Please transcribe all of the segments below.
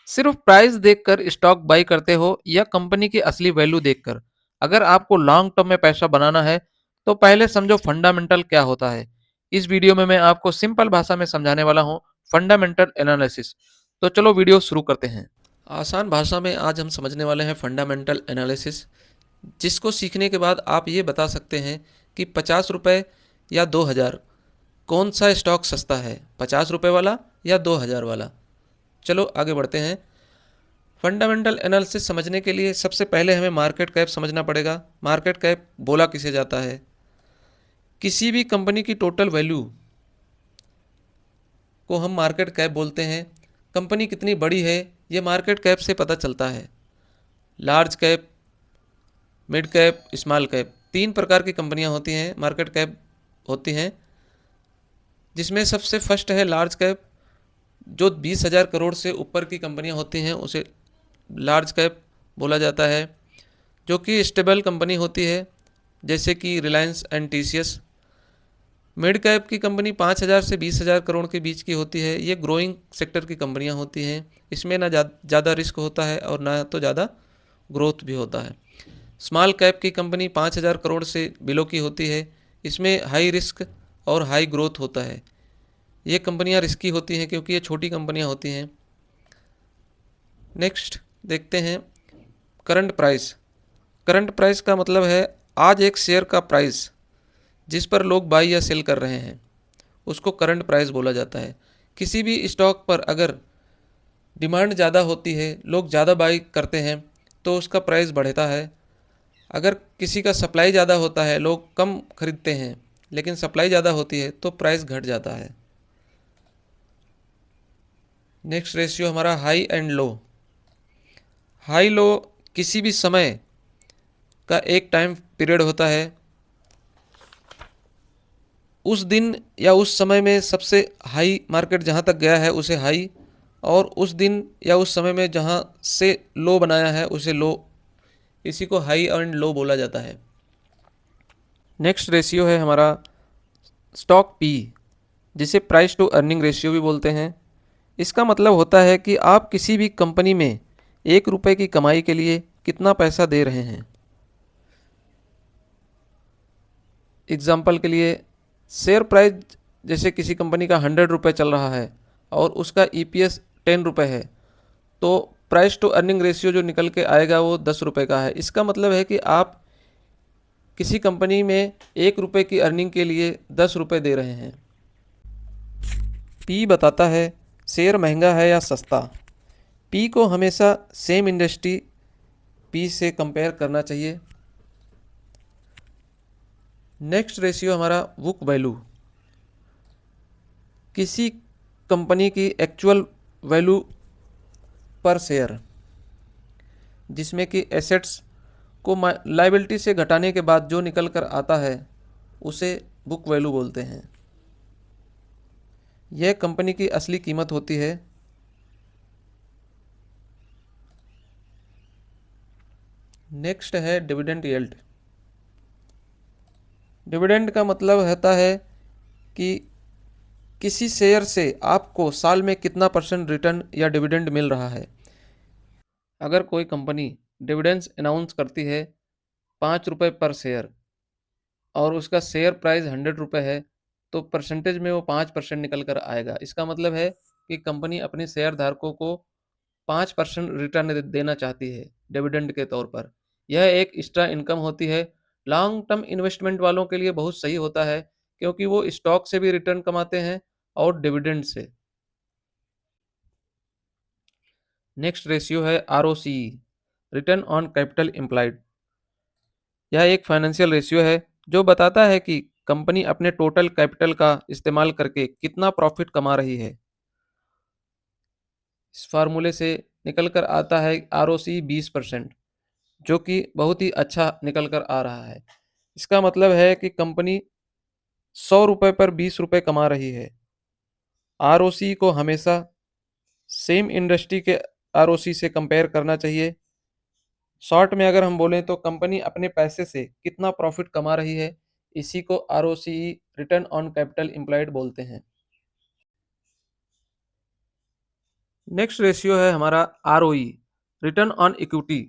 सिर्फ प्राइस देखकर stock by करते हो या कंपनी की असली वैल्यू देखकर? अगर आपको लॉन्ग टर्म में पैसा बनाना है तो पहले समझो फंडामेंटल क्या होता है। इस वीडियो में मैं आपको सिंपल भाषा में समझाने वाला हूँ फंडामेंटल एनालिसिस। तो चलो वीडियो शुरू करते हैं। आसान भाषा में आज हम समझने वाले हैं फंडामेंटल एनालिसिस, जिसको सीखने के बाद आप ये बता सकते हैं कि 50 रुपये या 2000 कौन सा स्टॉक सस्ता है, 50 रुपये वाला या 2000 वाला। चलो आगे बढ़ते हैं। फंडामेंटल एनालिसिस समझने के लिए सबसे पहले हमें मार्केट कैप समझना पड़ेगा। मार्केट कैप बोला किसे जाता है? किसी भी कंपनी की टोटल वैल्यू को हम मार्केट कैप बोलते हैं। कंपनी कितनी बड़ी है ये मार्केट कैप से पता चलता है। Large cap, mid cap, small cap, तीन प्रकार की कंपनियां होती हैं, मार्केट कैप होती हैं, जिसमें सबसे फर्स्ट है लार्ज कैप। जो 20,000 करोड़ से ऊपर की कंपनियां होती हैं उसे लार्ज कैप बोला जाता है। जो कि स्टेबल कंपनी होती है, जैसे कि Reliance and TCS. Mid cap की कंपनी 5,000 से 20,000 करोड़ के बीच की होती है। ये ग्रोइंग सेक्टर की कंपनियां होती हैं। इसमें ना ज़्यादा रिस्क होता है और ना तो ज़्यादा ग्रोथ भी होता है। स्मॉल कैप की कंपनी 5,000 करोड़ से बिलो की होती है। इसमें हाई रिस्क और हाई ग्रोथ होता है। ये कंपनियां रिस्की होती हैं क्योंकि ये छोटी कंपनियां होती हैं। नेक्स्ट देखते हैं करंट प्राइस। करंट प्राइस का मतलब है आज एक शेयर का प्राइस जिस पर लोग बाई या सेल कर रहे हैं, उसको करंट प्राइस बोला जाता है। किसी भी स्टॉक पर अगर डिमांड ज़्यादा होती है, लोग ज़्यादा बाई करते हैं, तो उसका प्राइस बढ़ता है। अगर किसी का सप्लाई ज़्यादा होता है, लोग कम खरीदते हैं, लेकिन सप्लाई ज़्यादा होती है तो प्राइस घट जाता है। नेक्स्ट रेशियो हमारा high and low. High low किसी भी समय का एक टाइम पीरियड होता है। उस दिन या उस समय में सबसे हाई मार्केट जहाँ तक गया है उसे हाई, और उस दिन या उस समय में जहाँ से लो बनाया है उसे लो। इसी को हाई एंड लो बोला जाता है। नेक्स्ट रेशियो है हमारा स्टॉक पी, जिसे प्राइस टू अर्निंग रेशियो भी बोलते हैं। इसका मतलब होता है कि आप किसी भी कंपनी में 1 रुपये की कमाई के लिए कितना पैसा दे रहे हैं। एग्जाम्पल के लिए शेयर प्राइस जैसे किसी कंपनी का 100 रुपये चल रहा है और उसका ईपीएस 10 रुपये है, तो प्राइस टू अर्निंग रेशियो जो निकल के आएगा वो 10 रुपये का है। इसका मतलब है कि आप किसी कंपनी में 1 रुपये की अर्निंग के लिए 10 रुपये दे रहे हैं। पी बताता है शेयर महंगा है या सस्ता। पी को हमेशा सेम इंडस्ट्री पी से कंपेयर करना चाहिए। नेक्स्ट रेशियो हमारा बुक वैल्यू, किसी कंपनी की एक्चुअल वैल्यू पर शेयर, जिसमें कि एसेट्स को लाइबिलिटी से घटाने के बाद जो निकल कर आता है उसे बुक वैल्यू बोलते हैं। यह कंपनी की असली कीमत होती है। नेक्स्ट है डिविडेंड यील्ड। डिविडेंड का मतलब होता है कि किसी शेयर से आपको साल में कितना परसेंट रिटर्न या डिविडेंड मिल रहा है। अगर कोई कंपनी डिविडेंड्स अनाउंस करती है 5 रुपये पर शेयर और उसका शेयर प्राइस 100 रुपये है, तो परसेंटेज में वो 5% निकल कर आएगा। इसका मतलब है कि कंपनी अपने शेयर धारकों को 5% रिटर्न देना चाहती है डिविडेंड के तौर पर। यह एक एक्स्ट्रा इनकम होती है। लॉन्ग टर्म इन्वेस्टमेंट वालों के लिए बहुत सही होता है, क्योंकि वो स्टॉक से भी रिटर्न कमाते हैं और डिविडेंड से। नेक्स्ट रेशियो है ROC, return on capital employed. यह एक फाइनेंशियल रेशियो है जो बताता है कि कंपनी अपने टोटल कैपिटल का इस्तेमाल करके कितना प्रॉफिट कमा रही है। इस फार्मूले से निकल कर आता है आरओसी 20%, जो कि बहुत ही अच्छा निकल कर आ रहा है। इसका मतलब है कि कंपनी 100 रुपये पर 20 रुपये कमा रही है। आरओसी को हमेशा सेम इंडस्ट्री के आरओसी से कंपेयर करना चाहिए। शॉर्ट में अगर हम बोलें तो कंपनी अपने पैसे से कितना प्रॉफिट कमा रही है, इसी को ROC, return on capital employed बोलते हैं। नेक्स्ट रेशियो है हमारा ROE, रिटर्न ऑन इक्विटी।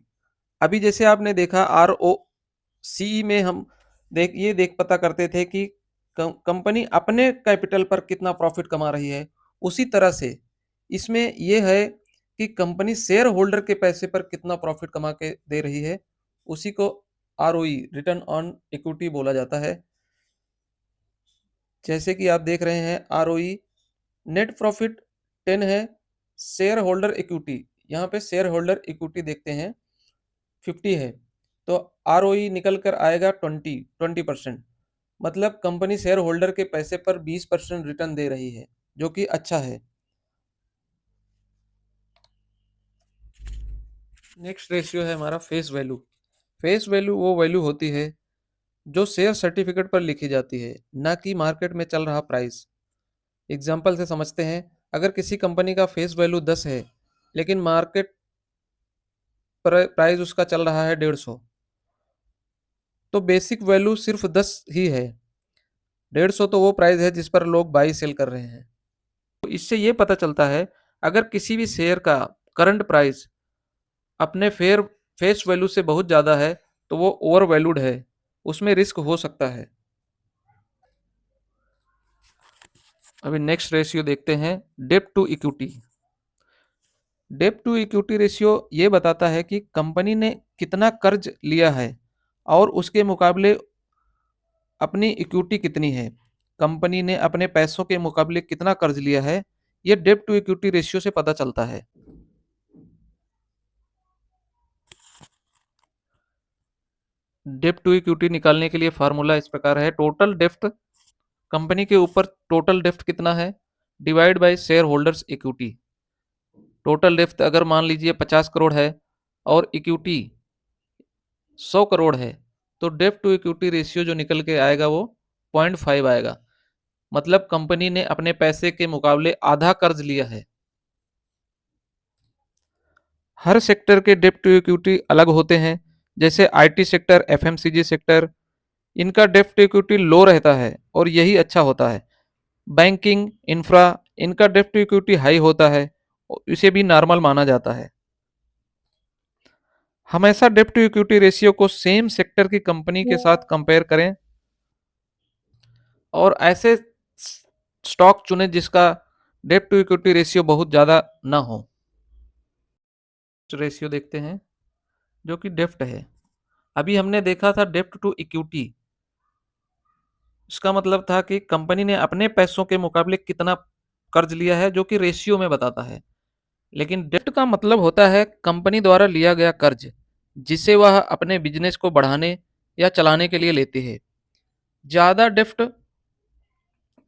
अभी जैसे आपने देखा ROCE में हम देख पता करते थे कि कंपनी अपने कैपिटल पर कितना प्रॉफिट कमा रही है। उसी तरह से इसमें यह है कि कंपनी शेयर होल्डर के पैसे पर कितना प्रॉफिट कमा के दे रही है, उसी को ROE, रिटर्न ऑन इक्विटी बोला जाता है। जैसे कि आप देख रहे हैं ROE, नेट प्रॉफिट 10 है, शेयर होल्डर इक्विटी, यहाँ पे शेयर होल्डर इक्विटी देखते हैं 50 है, तो ROE निकल कर आएगा 20%। मतलब कंपनी शेयर होल्डर के पैसे पर 20% रिटर्न दे रही है, जो कि अच्छा है। नेक्स्ट रेशियो है हमारा फेस वैल्यू। फेस वैल्यू वो वैल्यू होती है जो शेयर सर्टिफिकेट पर लिखी जाती है, ना कि मार्केट में चल रहा प्राइस। एग्जाम्पल से समझते हैं, अगर किसी कंपनी का फेस वैल्यू 10 है लेकिन मार्केट प्राइस उसका चल रहा है 150, तो बेसिक वैल्यू सिर्फ 10 ही है। 150 तो वो प्राइस है जिस पर लोग बाई सेल कर रहे हैं। तो इससे ये पता चलता है, अगर किसी भी शेयर का करंट प्राइस अपने फेस वैल्यू से बहुत ज़्यादा है तो वो ओवर वैल्यूड है, उसमें रिस्क हो सकता है। अभी नेक्स्ट रेशियो देखते हैं, डेब्ट टू इक्विटी। डेब्ट टू इक्विटी रेशियो ये बताता है कि कंपनी ने कितना कर्ज लिया है और उसके मुकाबले अपनी इक्विटी कितनी है। कंपनी ने अपने पैसों के मुकाबले कितना कर्ज लिया है, ये डेब्ट टू इक्विटी रेशियो से पता चलता है। डेब्ट टू इक्विटी निकालने के लिए फार्मूला इस प्रकार है, टोटल डेब्ट, कंपनी के ऊपर टोटल डेब्ट कितना है, divide by share holders equity. Total डेब्ट अगर मान लीजिए 50 करोड़ है और इक्विटी 100 करोड़ है, तो डेब्ट टू इक्विटी रेशियो जो निकल के आएगा वो 0.5 आएगा। मतलब कंपनी ने अपने पैसे के मुकाबले आधा कर्ज लिया है। हर सेक्टर के डेब्ट टू इक्विटी अलग होते हैं। जैसे आईटी सेक्टर, एफएमसीजी सेक्टर, इनका डेब्ट टू इक्विटी लो रहता है और यही अच्छा होता है। बैंकिंग, इंफ्रा, इनका डेब्ट टू इक्विटी हाई होता है, इसे भी नॉर्मल माना जाता है। हमेशा डेब्ट टू इक्विटी रेशियो को सेम सेक्टर की कंपनी के साथ कंपेयर करें और ऐसे स्टॉक चुनें जिसका डेब्ट टू इक्विटी रेशियो बहुत ज़्यादा ना हो। रेशियो देखते हैं जो कि डेब्ट है। अभी हमने देखा था डेब्ट टू इक्विटी, इसका मतलब था कि कंपनी ने अपने पैसों के मुकाबले कितना कर्ज लिया है, जो कि रेशियो में बताता है। लेकिन डेब्ट का मतलब होता है कंपनी द्वारा लिया गया कर्ज, जिसे वह अपने बिजनेस को बढ़ाने या चलाने के लिए लेती है। ज़्यादा डेब्ट,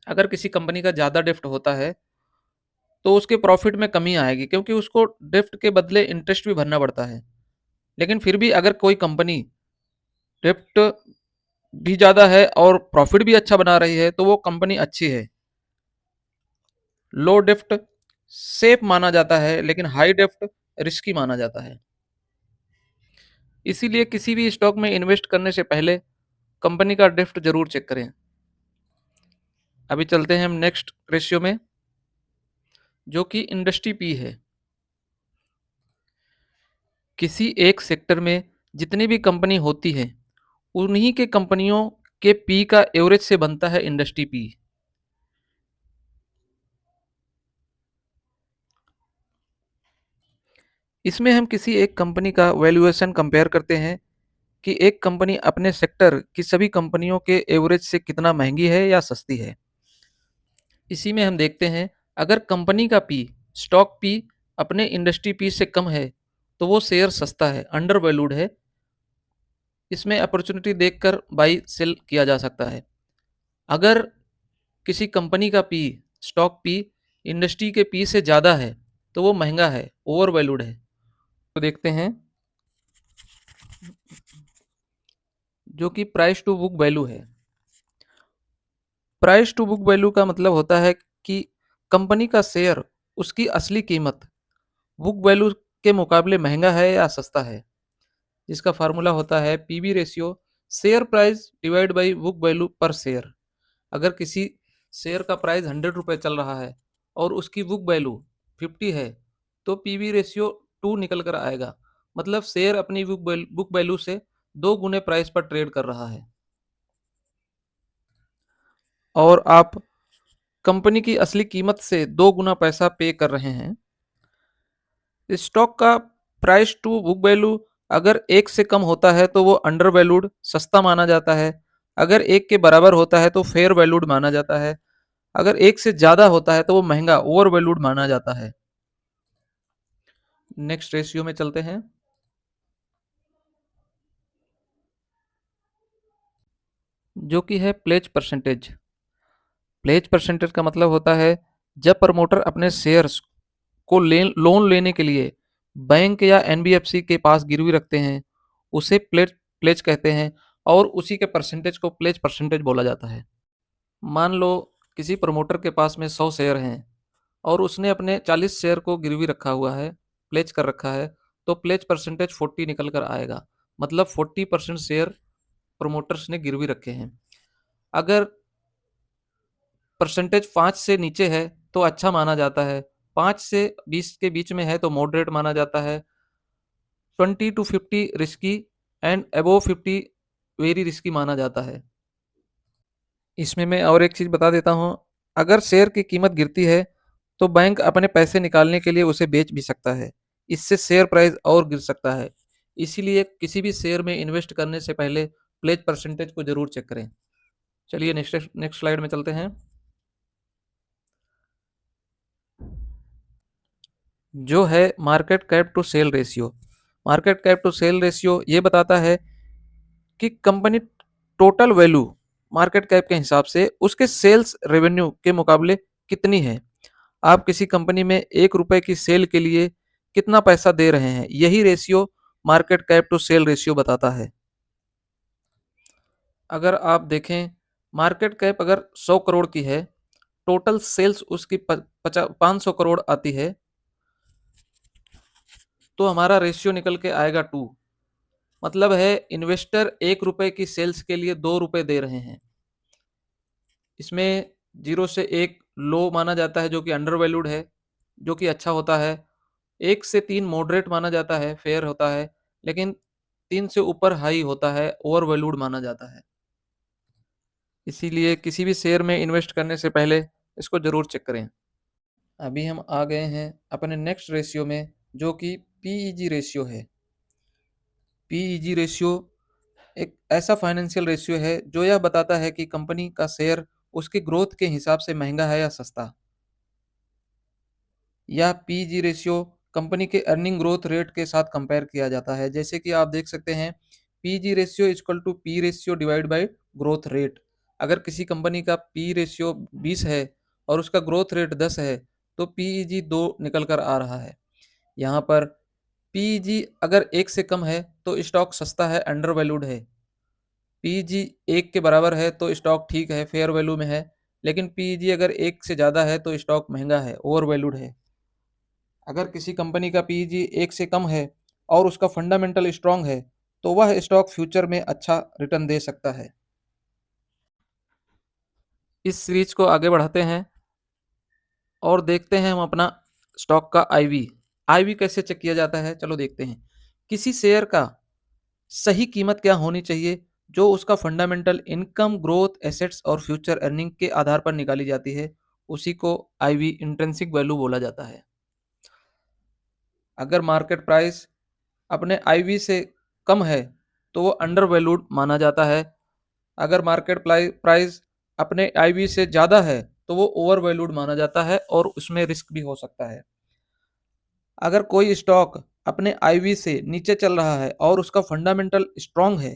अगर किसी कंपनी का ज़्यादा डेब्ट होता है तो उसके प्रॉफिट में कमी आएगी, क्योंकि उसको डेब्ट के बदले इंटरेस्ट भी भरना पड़ता है। लेकिन फिर भी अगर कोई कंपनी डेब्ट भी ज़्यादा है और प्रॉफिट भी अच्छा बना रही है तो वो कंपनी अच्छी है। लो डेप्ट सेफ माना जाता है, लेकिन हाई डेप्ट रिस्की माना जाता है। इसीलिए किसी भी स्टॉक में इन्वेस्ट करने से पहले कंपनी का डेप्ट जरूर चेक करें। अभी चलते हैं हम नेक्स्ट रेशियो में, जो कि इंडस्ट्री पी है। किसी एक सेक्टर में जितनी भी कंपनी होती है, उन्हीं के कंपनियों के पी का एवरेज से बनता है इंडस्ट्री पी। इसमें हम किसी एक कंपनी का वैल्यूएशन कंपेयर करते हैं कि एक कंपनी अपने सेक्टर की सभी कंपनियों के एवरेज से कितना महंगी है या सस्ती है। इसी में हम देखते हैं, अगर कंपनी का पी, स्टॉक पी अपने इंडस्ट्री पी से कम है तो वो शेयर सस्ता है, अंडर वैल्यूड है। इसमें अपॉर्चुनिटी देखकर बाई सेल किया जा सकता है। अगर किसी कंपनी का पी, स्टॉक पी इंडस्ट्री के पी से ज़्यादा है तो वो महंगा है, ओवर वैल्यूड है। तो देखते हैं जो कि प्राइस टू बुक वैल्यू है। प्राइस टू बुक वैल्यू का मतलब होता है कि कंपनी का शेयर, उसकी असली कीमत बुक वैल्यू के मुकाबले महंगा है या सस्ता है। जिसका फार्मूला होता है PB ratio, share price divide by book value per share. अगर किसी शेयर का प्राइस 100 रुपये चल रहा है और उसकी बुक वैल्यू 50 है, तो पीवी रेशियो 2 निकल कर आएगा। मतलब शेयर अपनी बुक वैल्यू से 2 गुने प्राइस पर ट्रेड कर रहा है और आप कंपनी की असली कीमत से 2 गुना पैसा पे कर रहे हैं। स्टॉक का प्राइस टू बुक वैल्यू अगर 1 से कम होता है तो वो अंडर वैल्यूड सस्ता माना जाता है। अगर 1 के बराबर होता है तो फेयर वैल्यूड माना जाता है। अगर 1 से ज़्यादा होता है तो वो महंगा ओवर वैल्यूड माना जाता है। नेक्स्ट रेशियो में चलते हैं, जो कि है प्लेज परसेंटेज। प्लेज परसेंटेज का मतलब होता है जब प्रमोटर अपने शेयर्स को लोन लेने के लिए बैंक या एनबीएफसी के पास गिरवी रखते हैं, उसे प्लेज प्लेज कहते हैं और उसी के परसेंटेज को प्लेज परसेंटेज बोला जाता है। मान लो किसी प्रमोटर के पास में 100 शेयर हैं और उसने अपने 40 शेयर को गिरवी रखा हुआ है, प्लेज कर रखा है, तो प्लेज परसेंटेज 40 निकल कर आएगा। मतलब 40% शेयर प्रमोटर्स ने गिरवी रखे हैं। अगर परसेंटेज 5 से नीचे है तो अच्छा माना जाता है, 5 से 20 के बीच में है तो मॉडरेट माना जाता है, 20 to 50 risky and above 50 very risky माना जाता है। इसमें मैं और एक चीज़ बता देता हूँ, अगर शेयर की कीमत गिरती है तो बैंक अपने पैसे निकालने के लिए उसे बेच भी सकता है। इससे शेयर प्राइस और गिर सकता है। इसीलिए किसी भी शेयर में इन्वेस्ट करने से पहले प्लेज परसेंटेज को जरूर चेक करें। चलिए नेक्स्ट नेक्स्ट स्लाइड में चलते हैं, जो है market cap to sale ratio. Market cap to sale ratio ये बताता है कि company total value market cap के हिसाब से उसके सेल्स रेवेन्यू के मुकाबले कितनी है। आप किसी कंपनी में 1 रुपए की सेल के लिए कितना पैसा दे रहे हैं, यही ratio market cap to sale ratio बताता है। अगर आप देखें, मार्केट कैप अगर 100 करोड़ की है, टोटल सेल्स उसकी 500 करोड़ आती है, तो हमारा रेशियो निकल के आएगा 2। मतलब है इन्वेस्टर 1 रुपए की सेल्स के लिए 2 रुपए दे रहे हैं। इसमें 0 से 1 लो माना जाता है जो कि अंडर वैल्यूड है, जो कि अच्छा होता है। 1 से 3 मॉडरेट माना जाता है, फेयर होता है। लेकिन 3 से ऊपर हाई होता है, ओवर वैल्यूड माना जाता है। इसीलिए किसी भी शेयर में इन्वेस्ट करने से पहले इसको जरूर चेक करें। अभी हम आ गए हैं अपने नेक्स्ट रेशियो में, जो कि पीईजी रेशियो है। पीईजी रेशियो एक ऐसा फाइनेंशियल रेशियो है जो यह बताता है कि कंपनी का शेयर उसकी ग्रोथ के हिसाब से महंगा है या सस्ता। यह पीजी रेशियो कंपनी के अर्निंग ग्रोथ रेट के साथ कंपेयर किया जाता है। जैसे कि आप देख सकते हैं, PG ratio equal to P ratio divide by growth rate. अगर किसी कंपनी का पी रेशियो 20 है और उसका ग्रोथ रेट 10 है तो पीईजी 2 निकल कर आ रहा है। यहाँ पर पीईजी अगर 1 से कम है तो स्टॉक सस्ता है, अंडर वैल्यूड है। पीजी 1 के बराबर है तो स्टॉक ठीक है, फेयर वैल्यू में है। लेकिन पीजी अगर 1 से ज़्यादा है तो स्टॉक महंगा है, ओवर वैल्यूड है। अगर किसी कंपनी का पीई 1 से कम है और उसका फंडामेंटल स्ट्रांग है तो वह स्टॉक फ्यूचर में अच्छा रिटर्न दे सकता है। इस सीरीज को आगे बढ़ाते हैं और देखते हैं हम अपना स्टॉक का आईवी। आईवी कैसे चेक किया जाता है, चलो देखते हैं। किसी शेयर का सही कीमत क्या होनी चाहिए, जो उसका फंडामेंटल इनकम, ग्रोथ, एसेट्स और फ्यूचर अर्निंग के आधार पर निकाली जाती है, उसी को आईवी इंट्रिंसिक वैल्यू बोला जाता है। अगर मार्केट प्राइस अपने आईवी से कम है तो वो अंडर वैल्यूड माना जाता है। अगर मार्केट प्राइस अपने आईवी से ज़्यादा है तो वो ओवर वैल्यूड माना जाता है और उसमें रिस्क भी हो सकता है। अगर कोई स्टॉक अपने आईवी से नीचे चल रहा है और उसका फंडामेंटल स्ट्रांग है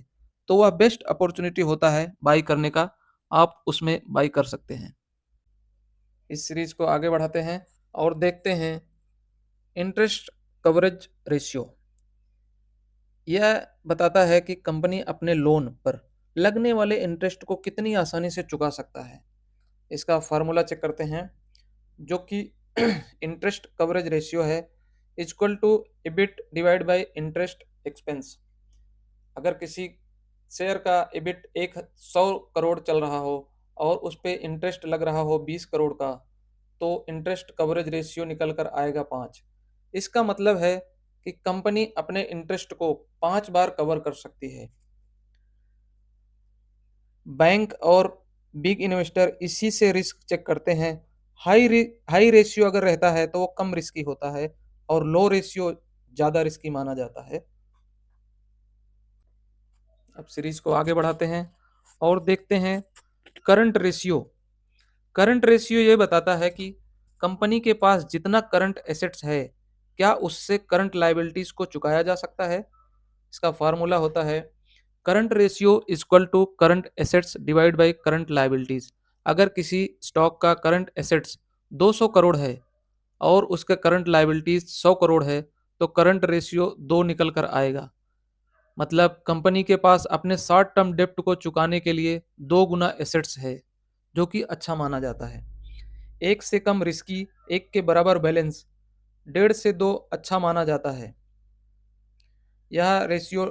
तो वह बेस्ट अपॉर्चुनिटी होता है बाई करने का, आप उसमें बाई कर सकते हैं। इस सीरीज को आगे बढ़ाते हैं और देखते हैं इंटरेस्ट कवरेज रेशियो। यह बताता है कि कंपनी अपने लोन पर लगने वाले इंटरेस्ट को कितनी आसानी से चुका सकता है। इसका फार्मूला चेक करते हैं, जो कि इंटरेस्ट कवरेज रेशियो है equal to EBIT divide by interest expense. अगर किसी शेयर का इबिट 100 करोड़ चल रहा हो और उस पर इंटरेस्ट लग रहा हो 20 करोड़ का, तो इंटरेस्ट कवरेज रेशियो निकल कर आएगा 5। इसका मतलब है कि कंपनी अपने इंटरेस्ट को 5 बार कवर कर सकती है। बैंक और बिग इन्वेस्टर इसी से रिस्क चेक करते हैं। हाई रेशियो अगर रहता है तो वो कम रिस्की होता है और लो रेशियो ज़्यादा रिस्की माना जाता है। अब सीरीज को आगे बढ़ाते हैं और देखते हैं करंट रेशियो। करंट रेशियो ये बताता है कि कंपनी के पास जितना करंट एसेट्स है, क्या उससे करंट लायबिलिटीज को चुकाया जा सकता है। इसका फार्मूला होता है current ratio equal to current assets divide by current liabilities. अगर किसी स्टॉक का करंट एसेट्स 200 करोड़ है और उसका करंट लायबिलिटीज 100 करोड़ है तो करंट रेशियो 2 निकल कर आएगा। मतलब कंपनी के पास अपने शॉर्ट टर्म डेप्ट को चुकाने के लिए 2 गुना एसेट्स है, जो कि अच्छा माना जाता है। एक से कम रिस्की, एक के बराबर बैलेंस, 1.5 से 2 अच्छा माना जाता है। यह रेशियो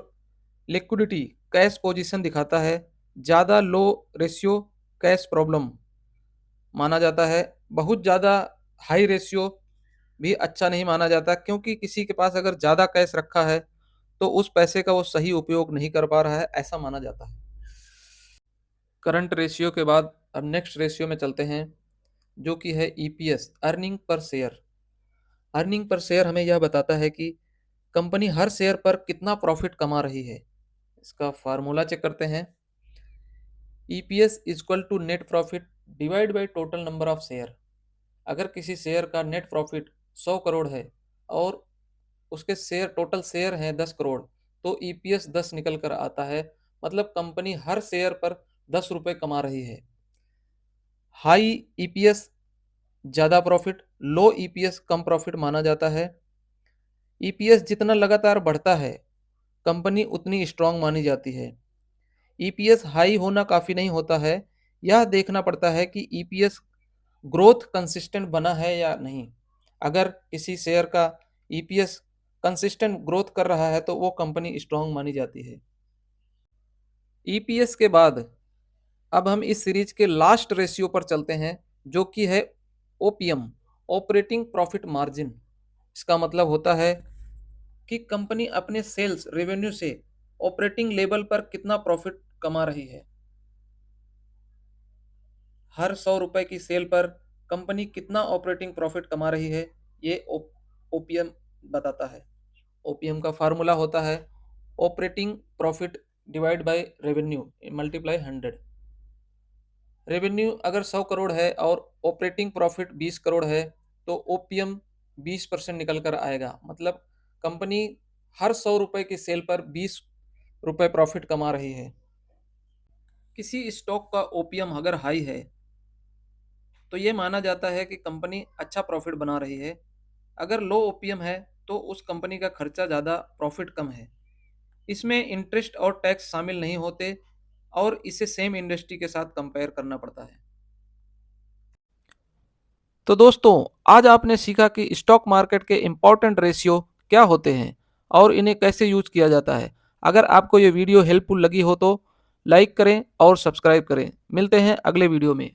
लिक्विडिटी कैश पोजीशन दिखाता है। ज़्यादा लो रेशियो कैश प्रॉब्लम माना जाता है। बहुत ज़्यादा हाई रेशियो भी अच्छा नहीं माना जाता, क्योंकि किसी के पास अगर ज़्यादा कैश रखा है तो उस पैसे का वो सही उपयोग नहीं कर पा रहा है, ऐसा माना जाता है। करंट रेशियो के बाद अब नेक्स्ट रेशियो में चलते हैं, जो कि है EPS, earning per share. Earning per share हमें यह बताता है कि कंपनी हर शेयर पर कितना प्रॉफिट कमा रही है। इसका फार्मूला चेक करते हैं। EPS equal to net profit divide by total number of share. अगर किसी शेयर का नेट प्रॉफिट 100 करोड़ है और उसके टोटल शेयर हैं 10 करोड़, तो ईपीएस 10 निकल कर आता है। मतलब कंपनी हर शेयर पर 10 रुपए कमा रही है। हाई ईपीएस ज़्यादा प्रॉफिट, लो ईपीएस कम प्रॉफिट माना जाता है। ईपीएस जितना लगातार बढ़ता है कंपनी उतनी स्ट्रांग मानी जाती है। ईपीएस हाई होना काफ़ी नहीं होता है, यह देखना पड़ता है कि ईपीएस ग्रोथ कंसिस्टेंट बना है या नहीं। अगर किसी शेयर का ईपीएस कंसिस्टेंट ग्रोथ कर रहा है तो वो कंपनी स्ट्रांग मानी जाती है। ईपीएस के बाद अब हम इस सीरीज के लास्ट रेशियो पर चलते हैं, जो कि है ओपीएम, ऑपरेटिंग प्रॉफिट मार्जिन। इसका मतलब होता है कि कंपनी अपने सेल्स रेवेन्यू से ऑपरेटिंग लेवल पर कितना प्रॉफिट कमा रही है। हर 100 रुपए की सेल पर कंपनी कितना ऑपरेटिंग प्रॉफिट कमा रही है, ये ओपीएम बताता है। ओपीएम का फार्मूला होता है operating profit divide by revenue multiply 100। Revenue अगर 100 करोड़ है और ऑपरेटिंग प्रॉफिट 20 करोड़ है तो ओपीएम 20% निकल कर आएगा। मतलब कंपनी हर 100 रुपए की सेल पर 20 रुपए प्रॉफिट कमा रही है। किसी स्टॉक का ओपीएम अगर हाई है तो ये माना जाता है कि कंपनी अच्छा प्रॉफिट बना रही है। अगर लो ओपीएम है तो उस कंपनी का खर्चा ज़्यादा, प्रॉफिट कम है। इसमें इंटरेस्ट और टैक्स शामिल नहीं होते और इसे सेम इंडस्ट्री के साथ कंपेयर करना पड़ता है। तो दोस्तों, आज आपने सीखा कि स्टॉक मार्केट के इम्पोर्टेंट रेशियो क्या होते हैं और इन्हें कैसे यूज किया जाता है। अगर आपको ये वीडियो हेल्पफुल लगी हो तो लाइक करें और सब्सक्राइब करें। मिलते हैं अगले वीडियो में।